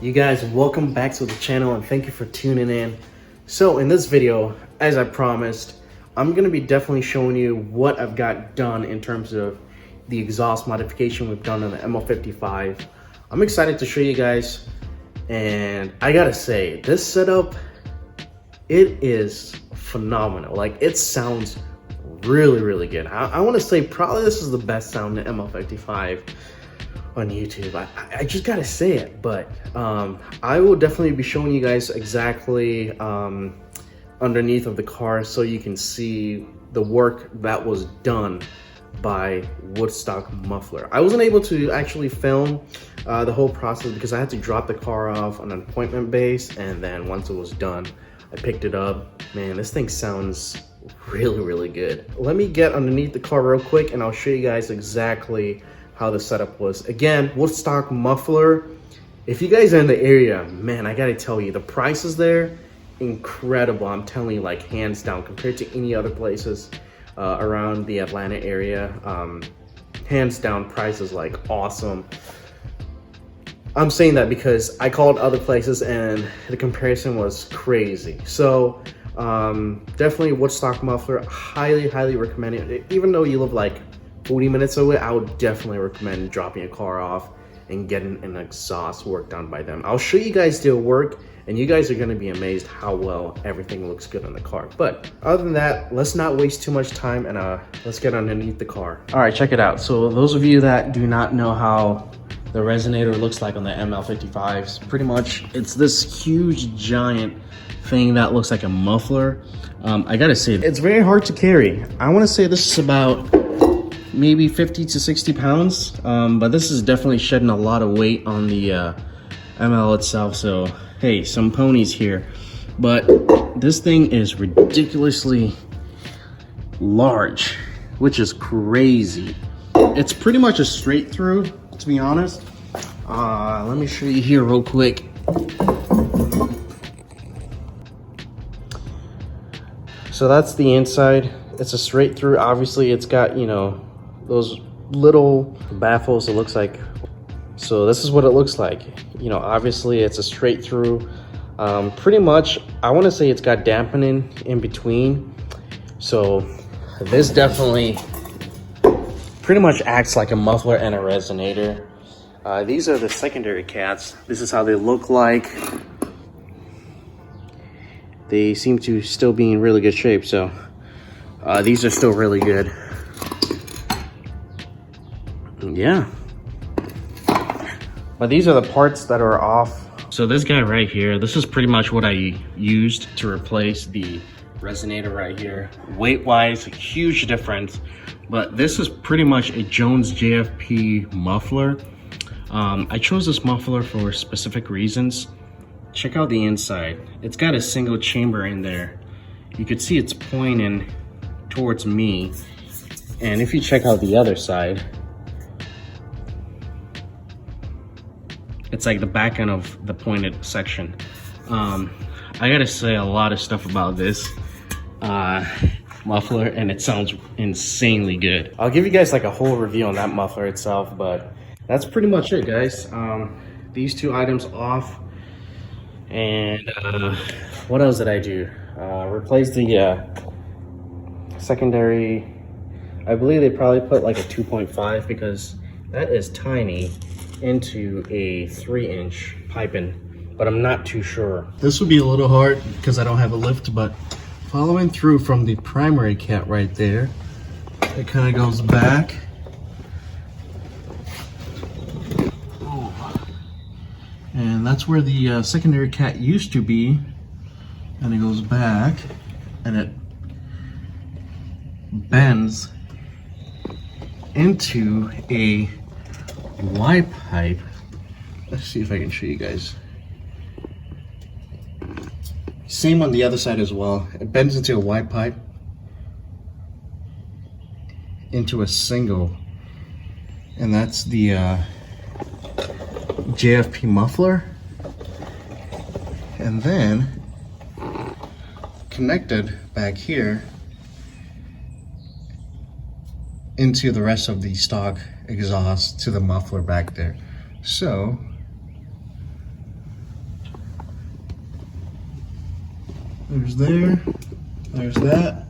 You guys, welcome back to the channel and thank you for tuning in. So in this video, as I promised, I'm gonna be definitely showing you what I've got done in terms of the exhaust modification we've done on the ML55. I'm excited to show you guys, and I gotta say, this setup, it is phenomenal. Like, it sounds really good. I want to say probably this is the best sound in ML55 on YouTube. I just gotta say it, but I will definitely be showing you guys exactly underneath of the car so you can see the work that was done by Woodstock Muffler. I wasn't able to actually film the whole process because I had to drop the car off on an appointment base, and then once it was done, I picked it up. Man, this thing sounds really good. Let me get underneath the car real quick and I'll show you guys exactly how the setup was. Again, Woodstock Muffler. If you guys are in the area, man, I gotta tell you, the prices there, incredible. I'm telling you, like, hands down, compared to any other places around the Atlanta area. Hands down, prices like awesome. I'm saying that because I called other places and the comparison was crazy. So definitely Woodstock Muffler, highly recommend it. Even though you live like 40 minutes away, I would definitely recommend dropping a car off and getting an exhaust work done by them. I'll show you guys their work and you guys are gonna be amazed how well everything looks good on the car. But other than that, let's not waste too much time and let's get underneath the car. All right, check it out. So those of you that do not know how the resonator looks like on the ML55s, pretty much it's this huge giant thing that looks like a muffler. I gotta say, it's very hard to carry. I wanna say this is about maybe 50 to 60 pounds, but this is definitely shedding a lot of weight on the ML itself. So hey, some ponies here, but this thing is ridiculously large, which is crazy. It's pretty much a straight through, to be honest. Let me show you here real quick. So that's the inside. It's a straight through. Obviously it's got, you know, those little baffles, it looks like. So this is what it looks like. You know, obviously it's a straight through. Pretty much, I want to say it's got dampening in between. So this definitely pretty much acts like a muffler and a resonator. These are the secondary cats. This is how they look like. They seem to still be in really good shape. So these are still really good. Yeah. But these are the parts that are off. So this guy right here, this is pretty much what I used to replace the resonator right here. Weight-wise, huge difference. But this is pretty much a Jones JFP muffler. I chose this muffler for specific reasons. Check out the inside. It's got a single chamber in there. You could see it's pointing towards me. And if you check out the other side, it's like the back end of the pointed section. I gotta say a lot of stuff about this muffler, and it sounds insanely good. I'll give you guys like a whole review on that muffler itself, but that's pretty much it, guys. These two items off, and what else did I do? Replace the secondary. I believe they probably put like a 2.5 because that is tiny into a 3-inch piping, but I'm not too sure. This would be a little hard because I don't have a lift, but following through from the primary cat right there, it kind of goes back. Ooh. And that's where the secondary cat used to be, and it goes back and it bends into a Y pipe. Let's see if I can show you guys. Same on the other side as well. It bends into a Y pipe into a single, and that's the JFP muffler, and then connected back here into the rest of the stock exhaust to the muffler back there. So There's that,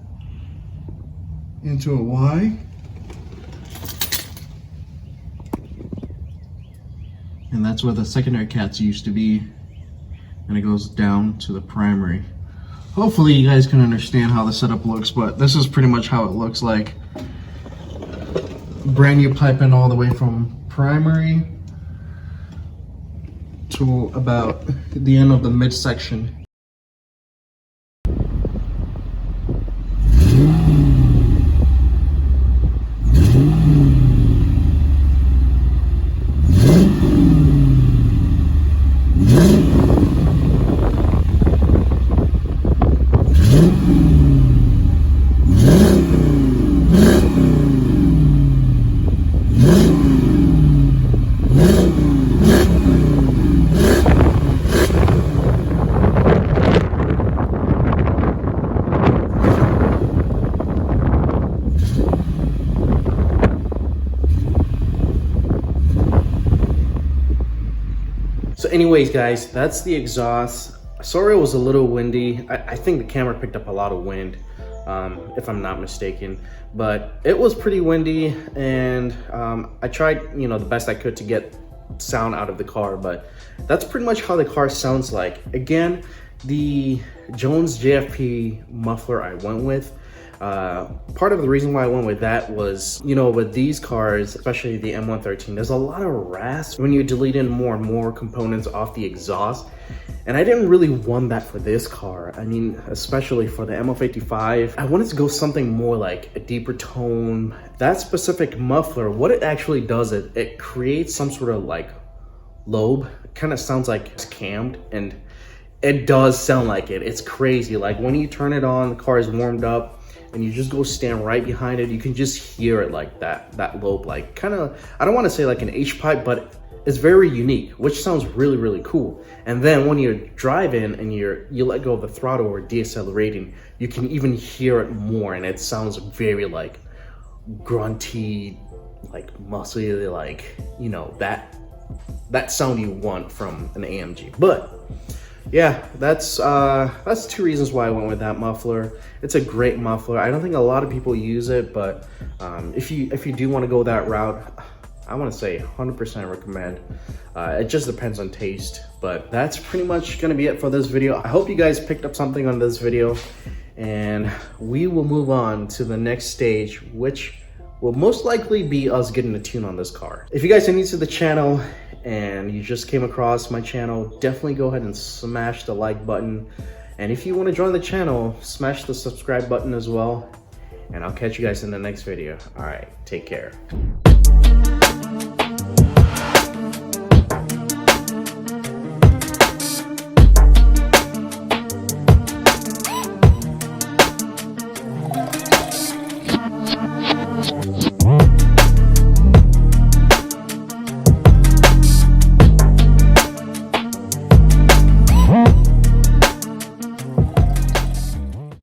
into a Y. And that's where the secondary cats used to be. And it goes down to the primary. Hopefully you guys can understand how the setup looks, but this is pretty much how it looks like. Brand new piping all the way from primary to about the end of the midsection. So anyways, guys, that's the exhaust. Sorry it was a little windy. I think the camera picked up a lot of wind, if I'm not mistaken. But it was pretty windy, and I tried, you know, the best I could to get sound out of the car. But that's pretty much how the car sounds like. Again, the Jones JFP muffler I went with. Part of the reason why I went with that was, you know, with these cars, especially the M113, there's a lot of rasp when you delete in more and more components off the exhaust. And I didn't really want that for this car. I mean, especially for the M55, I wanted to go something more like a deeper tone. That specific muffler, what it actually does, it creates some sort of like lobe. It kind of sounds like it's cammed, and it does sound like it. It's crazy. Like when you turn it on, the car is warmed up, and you just go stand right behind it, you can just hear it like that lobe, like kind of, I don't want to say like an H-pipe, but it's very unique, which sounds really, really cool. And then when you're driving and you let go of the throttle or deaccelerating, you can even hear it more, and it sounds very like grunty, like muscly, like, you know, that sound you want from an AMG. But yeah, that's two reasons why I went with that muffler. It's a great muffler. I don't think a lot of people use it, but if you do want to go that route, I want to say 100% recommend. It just depends on taste. But that's pretty much going to be it for this video. I hope you guys picked up something on this video, and we will move on to the next stage, which will most likely be us getting a tune on this car. If you guys are new to the channel and you just came across my channel, definitely go ahead and smash the like button. And if you want to join the channel, smash the subscribe button as well. And I'll catch you guys in the next video. All right, take care.